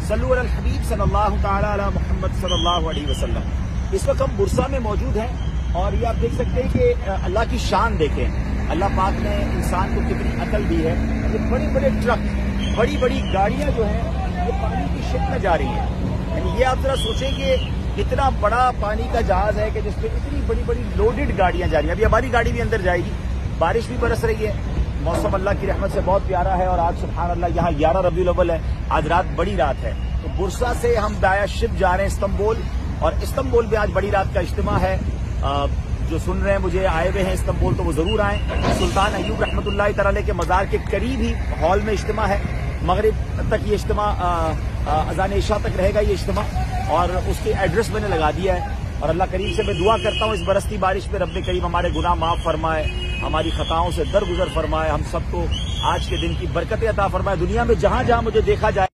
सल्लु अलल हबीब सल्लल्लाहु तआला अला मुहम्मद सल्लल्लाहु अलैहि वसल्लम। इस वक्त हम बुरसा में मौजूद हैं और ये आप देख सकते हैं कि अल्लाह की शान देखें। अल्लाह पाक ने इंसान को कितनी अकल दी है। ये बड़े बड़े ट्रक, बड़ी बड़ी गाड़ियां जो हैं ये पानी की शिप में जा रही हैं। यानी ये आप जरा सोचें कि इतना बड़ा पानी का जहाज है कि जिसपे इतनी बड़ी बड़ी लोडेड गाड़ियां जा रही हैं। अभी हमारी गाड़ी भी अंदर जाएगी। बारिश भी बरस रही है, मौसम अल्लाह की रहमत से बहुत प्यारा है। और आज सुभान अल्लाह यहाँ 11 रबीउल अव्वल है, आज रात बड़ी रात है। तो बुरसा से हम बाया शिप जा रहे हैं इस्तांबुल, और इस्तांबुल में आज बड़ी रात का इज्तिमा है। जो सुन रहे हैं मुझे आए हुए हैं इस्तांबुल, तो वो जरूर आए। सुल्तान अय्यूब रहमतुल्लाह तआला के मज़ार के करीब ही हॉल में इज्तिमा है। मगरिब तक ये इज्तिमा, अज़ान इशा तक रहेगा ये इज्तिमा, और उसके एड्रेस मैंने लगा दिया है। और अल्लाह करीम से मैं दुआ करता हूँ इस बरसती बारिश में रब्बे करीम हमारे गुनाह माफ फरमाए, हमारी खताओं से दरगुजर फरमाए, हम सबको आज के दिन की बरकतें अता फरमाए। दुनिया में जहां जहां मुझे देखा जाए